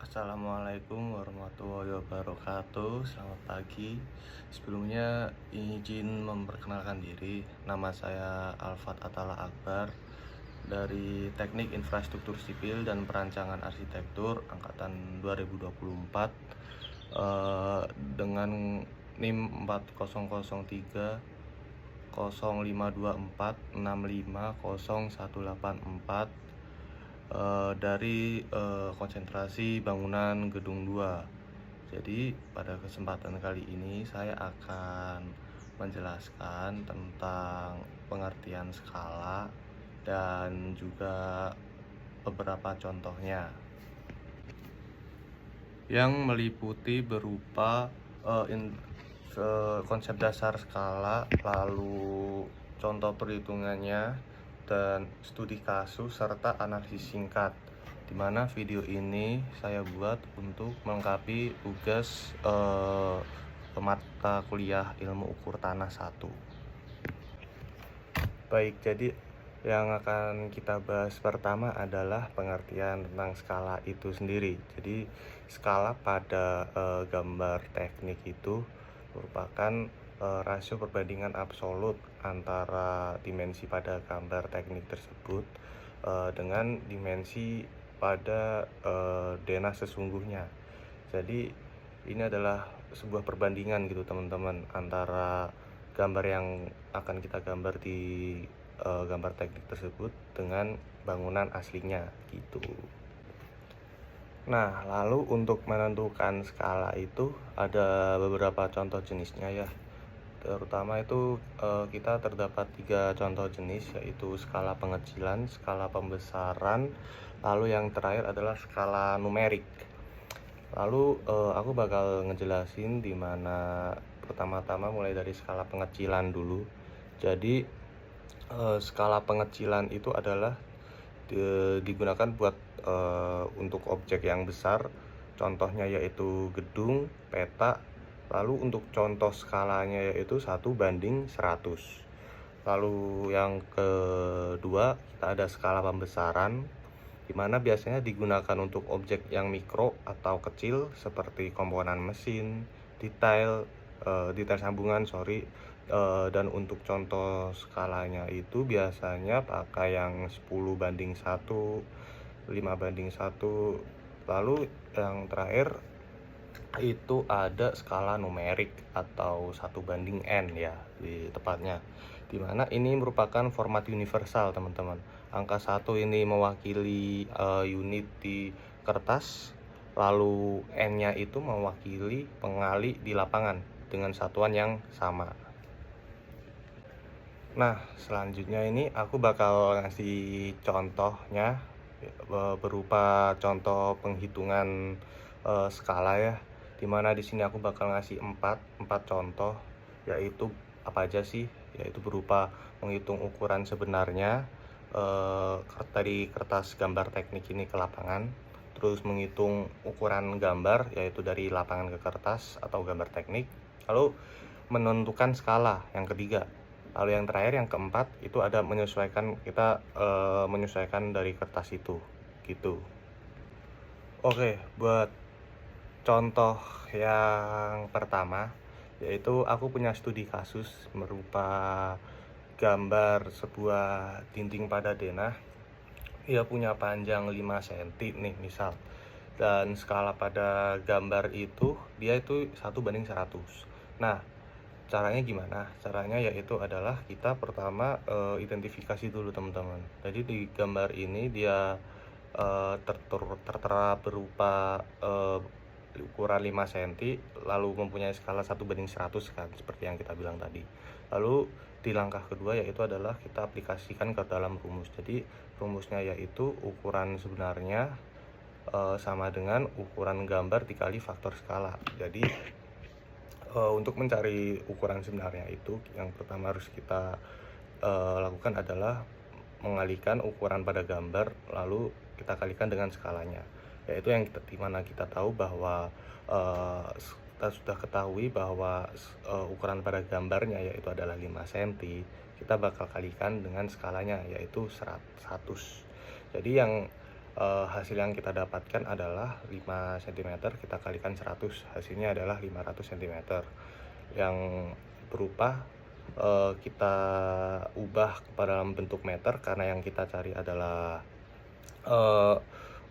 Assalamualaikum warahmatullahi wabarakatuh. Selamat pagi. Sebelumnya izin memperkenalkan diri. Nama saya Alfat Atala Akbar dari Teknik Infrastruktur Sipil dan Perancangan Arsitektur angkatan 2024 dengan NIM 4003 0524 650184 dari konsentrasi bangunan gedung 2. Jadi pada kesempatan kali ini saya akan menjelaskan tentang pengertian skala dan juga beberapa contohnya yang meliputi berupa konsep dasar skala, lalu contoh perhitungannya, dan studi kasus serta analisis singkat, di mana video ini saya buat untuk melengkapi tugas mata kuliah ilmu ukur tanah 1. Baik, jadi yang akan kita bahas pertama adalah pengertian tentang skala itu sendiri. Jadi skala pada gambar teknik itu merupakan rasio perbandingan absolut antara dimensi pada gambar teknik tersebut dengan dimensi pada denah sesungguhnya. Jadi ini adalah sebuah perbandingan gitu teman-teman, antara gambar yang akan kita gambar di gambar teknik tersebut dengan bangunan aslinya gitu. Nah, lalu untuk menentukan skala itu ada beberapa contoh jenisnya ya. Terutama itu kita terdapat 3 contoh jenis, yaitu skala pengecilan, skala pembesaran, lalu yang terakhir adalah skala numerik. Lalu aku bakal ngejelasin di mana pertama-tama mulai dari skala pengecilan dulu. Jadi skala pengecilan itu adalah digunakan buat untuk objek yang besar. Contohnya yaitu gedung, peta. Lalu untuk contoh skalanya yaitu 1:100. Lalu yang kedua kita ada skala pembesaran, di mana biasanya digunakan untuk objek yang mikro atau kecil seperti komponen mesin, detail sambungan, dan untuk contoh skalanya itu biasanya pakai yang 10:1, 5:1. Lalu yang terakhir itu ada skala numerik atau 1:n ya di tepatnya, dimana ini merupakan format universal teman-teman. Angka 1 ini mewakili unit di kertas, lalu n-nya itu mewakili pengali di lapangan dengan satuan yang sama. Nah, selanjutnya ini aku bakal ngasih contohnya berupa contoh penghitungan skala ya. Dimana di sini aku bakal ngasih 4 contoh, yaitu apa aja sih? Yaitu berupa menghitung ukuran sebenarnya dari kertas gambar teknik ini ke lapangan, terus menghitung ukuran gambar yaitu dari lapangan ke kertas atau gambar teknik, lalu menentukan skala yang ketiga. Lalu yang terakhir, yang keempat, itu ada menyesuaikan menyesuaikan dari kertas itu gitu. Oke, buat contoh yang pertama, yaitu aku punya studi kasus berupa gambar sebuah dinding pada denah. Dia punya panjang 5 cm nih misal, dan skala pada gambar itu dia itu 1:100. Nah, caranya gimana? Caranya yaitu adalah kita pertama identifikasi dulu teman-teman. Jadi di gambar ini dia tertera berupa ukuran 5 cm, lalu mempunyai skala 1:100 kan, seperti yang kita bilang tadi. Lalu di langkah kedua yaitu adalah kita aplikasikan ke dalam rumus. Jadi rumusnya yaitu ukuran sebenarnya sama dengan ukuran gambar dikali faktor skala. Jadi untuk mencari ukuran sebenarnya itu, yang pertama harus kita lakukan adalah mengalihkan ukuran pada gambar, lalu kita kalikan dengan skalanya, yaitu yang dimana kita tahu bahwa kita sudah ketahui bahwa ukuran pada gambarnya yaitu adalah 5 cm. Kita bakal kalikan dengan skalanya yaitu 100. Jadi yang hasil yang kita dapatkan adalah 5 cm, kita kalikan 100, hasilnya adalah 500 cm, yang berupa kita ubah pada dalam bentuk meter karena yang kita cari adalah eh,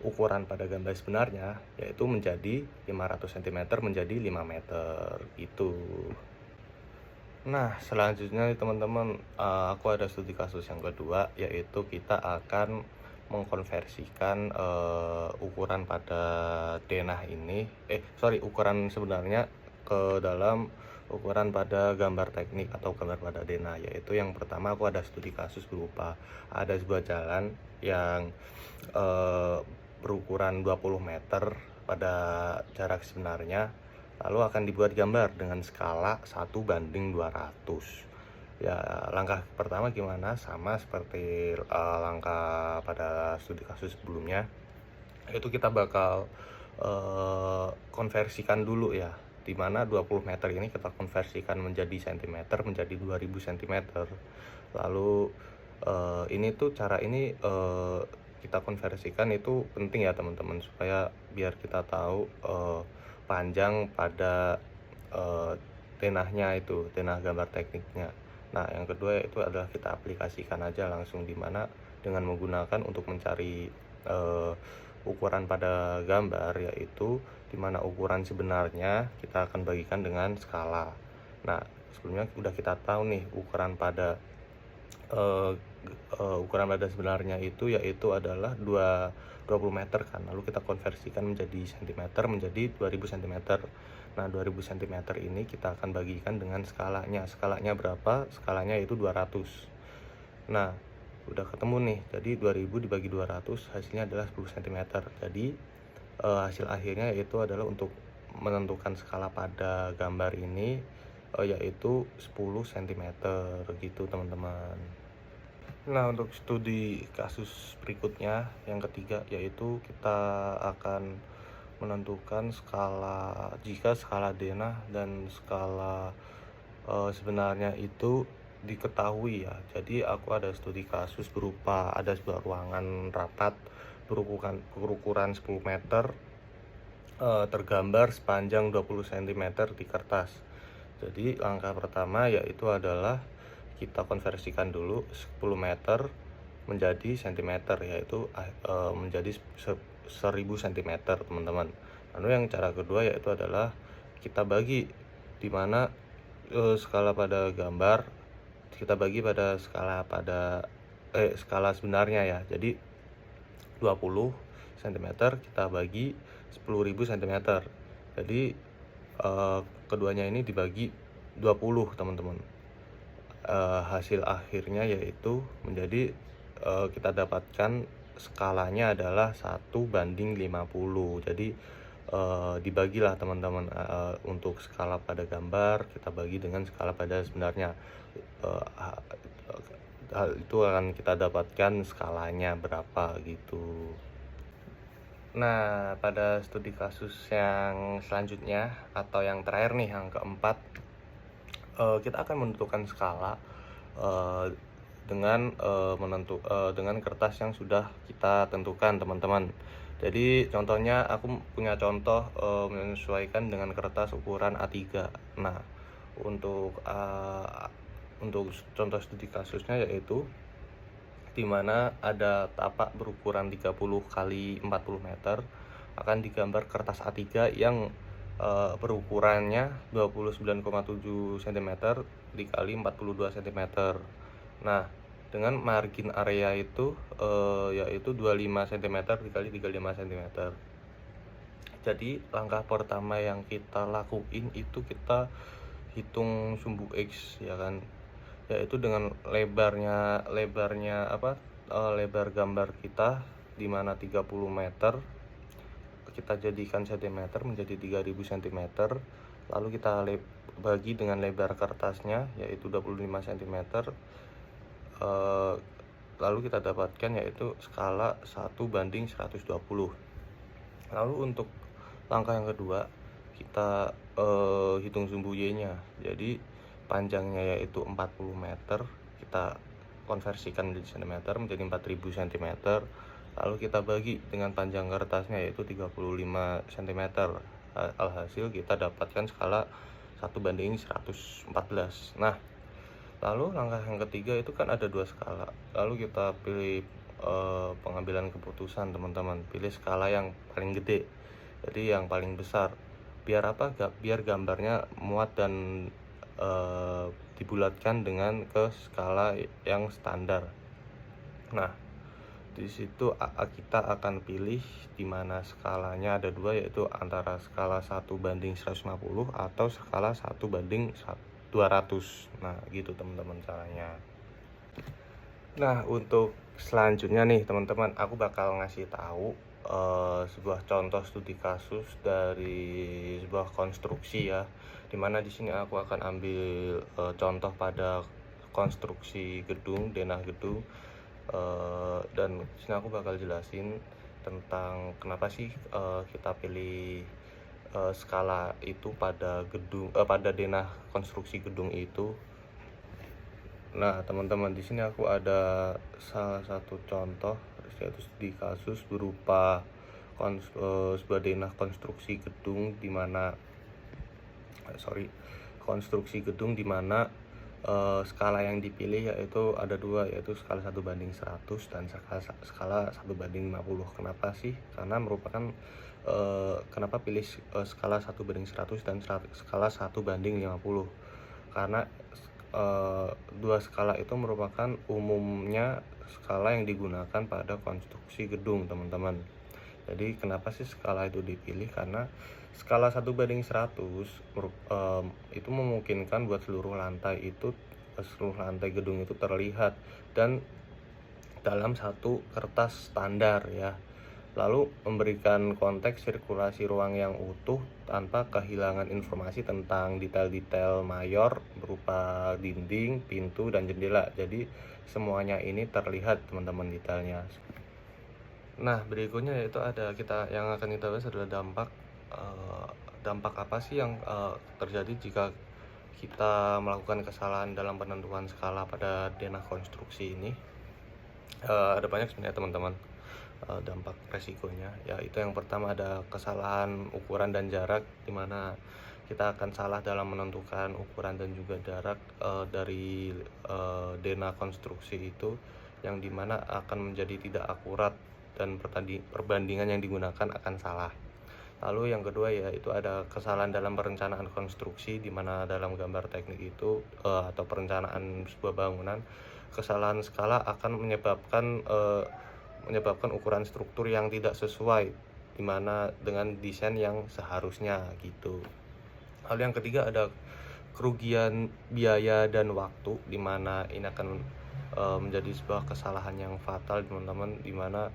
ukuran pada gambar sebenarnya, yaitu menjadi 500 cm menjadi 5 meter itu. Nah, selanjutnya nih teman-teman, aku ada studi kasus yang kedua, yaitu kita akan mengkonversikan ukuran pada denah ini, ukuran sebenarnya ke dalam ukuran pada gambar teknik atau gambar pada denah. Yaitu yang pertama, aku ada studi kasus berupa ada sebuah jalan yang eh, berukuran 20 meter pada jarak sebenarnya, lalu akan dibuat gambar dengan skala 1:200. Ya, langkah pertama gimana? Sama seperti langkah pada studi kasus sebelumnya, yaitu kita bakal konversikan dulu ya, dimana 20 meter ini kita konversikan menjadi cm menjadi 2000 cm. Lalu cara ini kita konversikan itu penting ya teman-teman, supaya biar kita tahu panjang pada denahnya, itu denah gambar tekniknya. Nah, yang kedua itu adalah kita aplikasikan aja langsung, dimana dengan menggunakan untuk mencari ukuran pada gambar, yaitu dimana ukuran sebenarnya kita akan bagikan dengan skala. Nah, sebelumnya udah kita tahu nih ukuran pada sebenarnya itu yaitu adalah 20 meter kan, lalu kita konversikan menjadi cm menjadi 2000 cm. Nah, 2000 cm ini kita akan bagikan dengan skalanya berapa? Skalanya itu 200. Nah, udah ketemu nih, jadi 2000 dibagi 200 hasilnya adalah 10 cm. Jadi hasil akhirnya yaitu adalah untuk menentukan skala pada gambar ini yaitu 10 cm gitu teman-teman. Nah, untuk studi kasus berikutnya yang ketiga, yaitu kita akan menentukan jika skala denah dan skala sebenarnya itu diketahui ya. Jadi aku ada studi kasus berupa ada sebuah ruangan rapat berukuran 10 meter, tergambar sepanjang 20 cm di kertas. Jadi langkah pertama yaitu adalah kita konversikan dulu 10 meter menjadi cm, yaitu menjadi 1000 cm teman-teman. Lalu yang cara kedua yaitu adalah kita bagi, dimana skala pada gambar kita bagi pada skala sebenarnya ya. Jadi 20 cm kita bagi 10.000 cm. Jadi keduanya ini dibagi 20 teman-teman. Hasil akhirnya yaitu menjadi kita dapatkan skalanya adalah 1:50. Jadi dibagilah teman-teman, untuk skala pada gambar kita bagi dengan skala pada sebenarnya. Hal itu akan kita dapatkan skalanya berapa gitu. Nah, pada studi kasus yang selanjutnya atau yang terakhir nih, yang keempat, kita akan menentukan skala dengan kertas yang sudah kita tentukan teman-teman. Jadi contohnya aku punya contoh menyesuaikan dengan kertas ukuran A3. Nah, untuk contoh studi kasusnya yaitu dimana ada tapak berukuran 30 kali 40 meter akan digambar kertas A3 yang berukurannya 29,7 cm dikali 42 cm. Nah, dengan margin area itu yaitu 25 cm dikali 35 cm. Jadi langkah pertama yang kita lakuin itu kita hitung sumbu X ya kan, yaitu dengan lebar gambar kita dimana 30 meter kita jadikan cm menjadi 3000 cm, lalu kita bagi dengan lebar kertasnya yaitu 25 cm, lalu kita dapatkan yaitu skala 1:120. Lalu untuk langkah yang kedua kita hitung sumbu Y nya. Jadi panjangnya yaitu 40 meter kita konversikan menjadi cm menjadi 4000 cm, lalu kita bagi dengan panjang kertasnya yaitu 35 cm. Alhasil kita dapatkan skala 1:114. Nah, lalu langkah yang ketiga itu kan ada dua skala. Lalu kita pilih pengambilan keputusan, teman-teman. Pilih skala yang paling gede, jadi yang paling besar. Biar apa? Biar gambarnya muat dan dibulatkan dengan ke skala yang standar. Nah, di situ kita akan pilih di mana skalanya ada dua, yaitu antara skala 1:150 atau skala 1:200. Nah, gitu teman-teman caranya. Nah, untuk selanjutnya nih teman-teman, aku bakal ngasih tahu sebuah contoh studi kasus dari sebuah konstruksi ya. Dimana di sini aku akan ambil contoh pada konstruksi gedung, denah gedung. Dan di sini aku bakal jelasin tentang kenapa sih kita pilih skala itu pada gedung, pada denah konstruksi gedung itu. Nah, teman-teman, di sini aku ada salah satu contoh, yaitu studi kasus berupa sebuah denah konstruksi gedung di mana konstruksi gedung di mana skala yang dipilih yaitu ada dua, yaitu skala 1:100 dan skala 1:50. Kenapa sih? Karena merupakan kenapa pilih skala 1:100 dan skala 1:50? Karena dua skala itu merupakan umumnya skala yang digunakan pada konstruksi gedung, teman-teman. Jadi kenapa sih skala itu dipilih? Karena skala 1:100 itu memungkinkan buat seluruh lantai gedung itu terlihat dan dalam satu kertas standar ya. Lalu memberikan konteks sirkulasi ruang yang utuh tanpa kehilangan informasi tentang detail-detail mayor berupa dinding, pintu, dan jendela. Jadi semuanya ini terlihat, teman-teman, detailnya. Nah, berikutnya yaitu ada yang akan kita bahas adalah dampak apa sih yang terjadi jika kita melakukan kesalahan dalam penentuan skala pada denah konstruksi ini. Ada banyak sebenarnya, teman-teman, dampak resikonya. Yaitu yang pertama ada kesalahan ukuran dan jarak, dimana kita akan salah dalam menentukan ukuran dan juga jarak dari denah konstruksi itu, yang dimana akan menjadi tidak akurat dan perbandingan yang digunakan akan salah. Lalu yang kedua yaitu ada kesalahan dalam perencanaan konstruksi, dimana dalam gambar teknik itu atau perencanaan sebuah bangunan, kesalahan skala akan menyebabkan ukuran struktur yang tidak sesuai dimana dengan desain yang seharusnya gitu. Lalu yang ketiga ada kerugian biaya dan waktu, dimana ini akan menjadi sebuah kesalahan yang fatal, teman-teman, dimana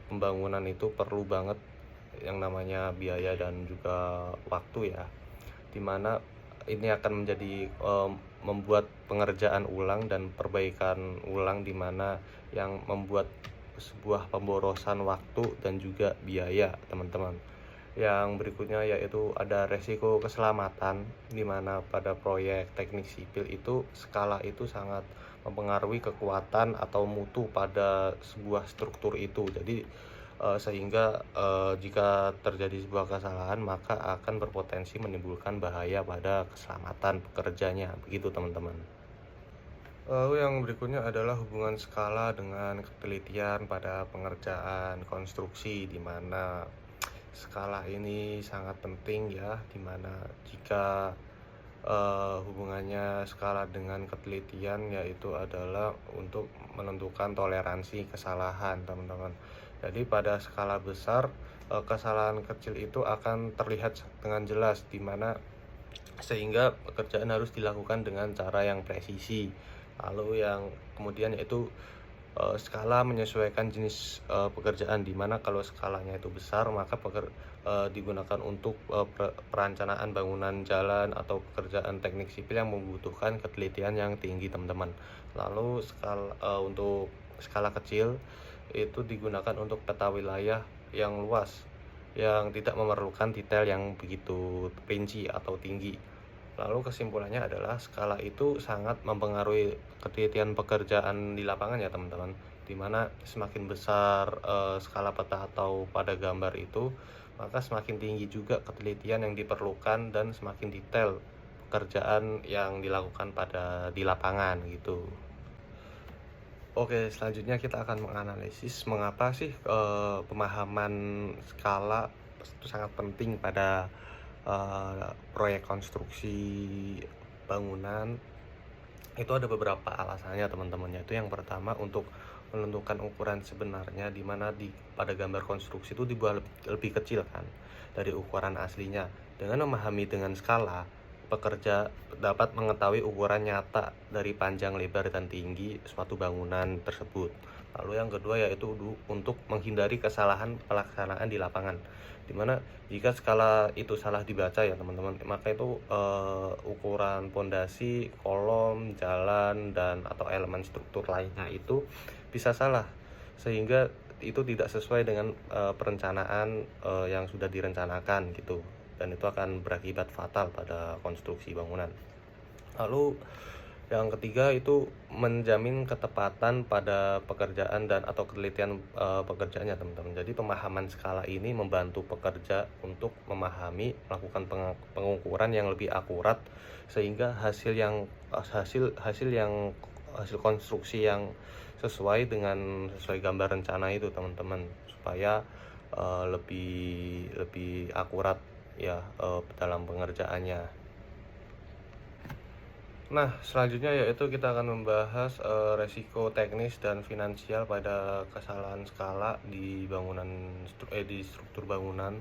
pembangunan itu perlu banget yang namanya biaya dan juga waktu ya, dimana ini akan menjadi membuat pengerjaan ulang dan perbaikan ulang, dimana yang membuat sebuah pemborosan waktu dan juga biaya, teman-teman. Yang berikutnya yaitu ada resiko keselamatan, dimana pada proyek teknik sipil itu skala itu sangat mempengaruhi kekuatan atau mutu pada sebuah struktur itu. Jadi sehingga jika terjadi sebuah kesalahan maka akan berpotensi menimbulkan bahaya pada keselamatan pekerjanya, begitu teman-teman. Lalu yang berikutnya adalah hubungan skala dengan ketelitian pada pengerjaan konstruksi, di mana skala ini sangat penting ya, dimana jika hubungannya skala dengan ketelitian yaitu adalah untuk menentukan toleransi kesalahan, teman-teman. Jadi pada skala besar kesalahan kecil itu akan terlihat dengan jelas, dimana sehingga pekerjaan harus dilakukan dengan cara yang presisi. Lalu yang kemudian yaitu skala menyesuaikan jenis pekerjaan, di mana kalau skalanya itu besar maka digunakan untuk perencanaan bangunan jalan atau pekerjaan teknik sipil yang membutuhkan ketelitian yang tinggi, teman-teman. Lalu untuk skala kecil itu digunakan untuk peta wilayah yang luas yang tidak memerlukan detail yang begitu rinci atau tinggi. Lalu kesimpulannya adalah skala itu sangat mempengaruhi ketelitian pekerjaan di lapangan ya, teman-teman, dimana semakin besar skala peta atau pada gambar itu, maka semakin tinggi juga ketelitian yang diperlukan dan semakin detail pekerjaan yang dilakukan di lapangan gitu. Oke, selanjutnya kita akan menganalisis mengapa sih pemahaman skala itu sangat penting pada proyek konstruksi bangunan. Itu ada beberapa alasannya teman-teman, yaitu yang pertama untuk menentukan ukuran sebenarnya, di mana pada gambar konstruksi itu dibuat lebih kecil kan dari ukuran aslinya. Dengan memahami dengan skala, pekerja dapat mengetahui ukuran nyata dari panjang, lebar, dan tinggi suatu bangunan tersebut. Lalu yang kedua yaitu untuk menghindari kesalahan pelaksanaan di lapangan, dimana jika skala itu salah dibaca ya teman-teman, maka itu ukuran pondasi, kolom, jalan, dan atau elemen struktur lainnya itu bisa salah, sehingga itu tidak sesuai dengan perencanaan yang sudah direncanakan gitu, dan itu akan berakibat fatal pada konstruksi bangunan. Lalu yang ketiga itu menjamin ketepatan pada pekerjaan dan atau ketelitian pekerjaannya teman-teman. Jadi pemahaman skala ini membantu pekerja untuk memahami, melakukan pengukuran yang lebih akurat, sehingga hasil konstruksi yang sesuai gambar rencana itu teman-teman, supaya lebih akurat ya dalam pengerjaannya. Nah, selanjutnya yaitu kita akan membahas resiko teknis dan finansial pada kesalahan skala di di struktur bangunan.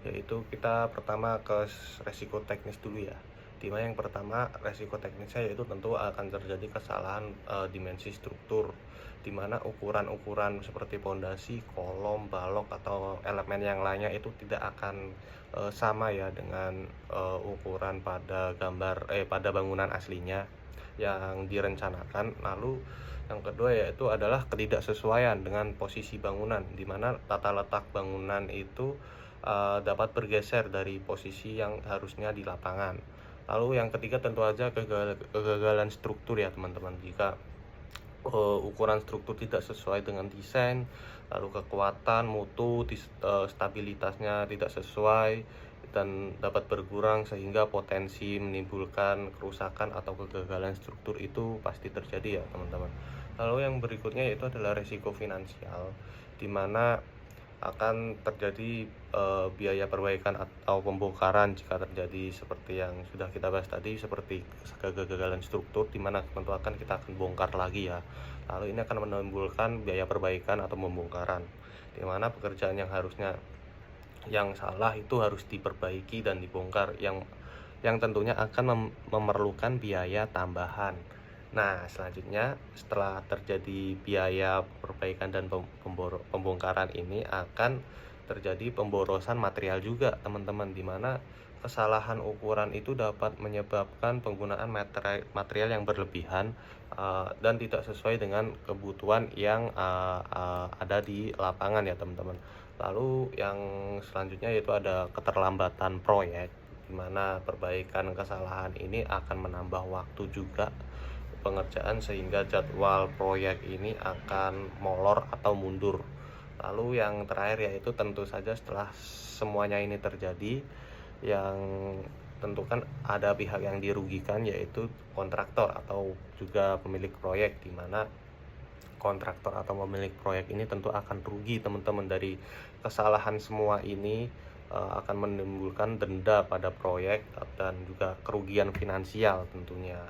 Yaitu kita pertama ke resiko teknis dulu ya. Dimana yang pertama resiko teknisnya yaitu tentu akan terjadi kesalahan dimensi struktur, dimana ukuran-ukuran seperti pondasi, kolom, balok, atau elemen yang lainnya itu tidak akan sama ya dengan ukuran pada bangunan aslinya yang direncanakan. Lalu yang kedua yaitu adalah ketidaksesuaian dengan posisi bangunan, di mana tata letak bangunan itu dapat bergeser dari posisi yang harusnya di lapangan. Lalu yang ketiga tentu saja kegagalan struktur ya teman-teman. Jika ukuran struktur tidak sesuai dengan desain, lalu kekuatan, mutu, stabilitasnya tidak sesuai dan dapat berkurang, sehingga potensi menimbulkan kerusakan atau kegagalan struktur itu pasti terjadi ya teman-teman. Lalu yang berikutnya yaitu adalah risiko finansial, di mana akan terjadi biaya perbaikan atau pembongkaran jika terjadi seperti yang sudah kita bahas tadi, seperti kegagalan struktur, di mana tentu kita akan bongkar lagi ya. Lalu ini akan menimbulkan biaya perbaikan atau pembongkaran, di mana pekerjaan yang salah itu harus diperbaiki dan dibongkar, yang tentunya akan memerlukan biaya tambahan. Nah, selanjutnya setelah terjadi biaya perbaikan dan pembongkaran ini, akan terjadi pemborosan material juga teman-teman, di mana kesalahan ukuran itu dapat menyebabkan penggunaan material yang berlebihan dan tidak sesuai dengan kebutuhan yang ada di lapangan ya teman-teman. Lalu yang selanjutnya yaitu ada keterlambatan proyek, di mana perbaikan kesalahan ini akan menambah waktu juga pengerjaan, sehingga jadwal proyek ini akan molor atau mundur. Lalu yang terakhir yaitu tentu saja setelah semuanya ini terjadi, yang tentu kan ada pihak yang dirugikan, yaitu kontraktor atau juga pemilik proyek, di mana kontraktor atau pemilik proyek ini tentu akan rugi teman-teman dari kesalahan semua ini. Akan menimbulkan denda pada proyek dan juga kerugian finansial tentunya.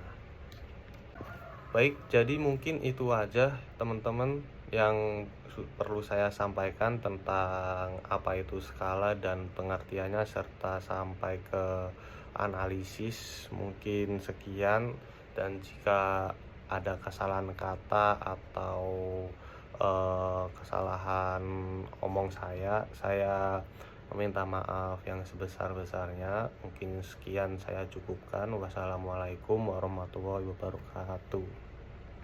Baik, jadi mungkin itu aja teman-teman yang perlu saya sampaikan tentang apa itu skala dan pengertiannya, serta sampai ke analisis. Mungkin sekian, dan jika ada kesalahan kata atau kesalahan omong saya meminta maaf yang sebesar-besarnya. Mungkin sekian saya cukupkan. Wassalamualaikum warahmatullahi wabarakatuh.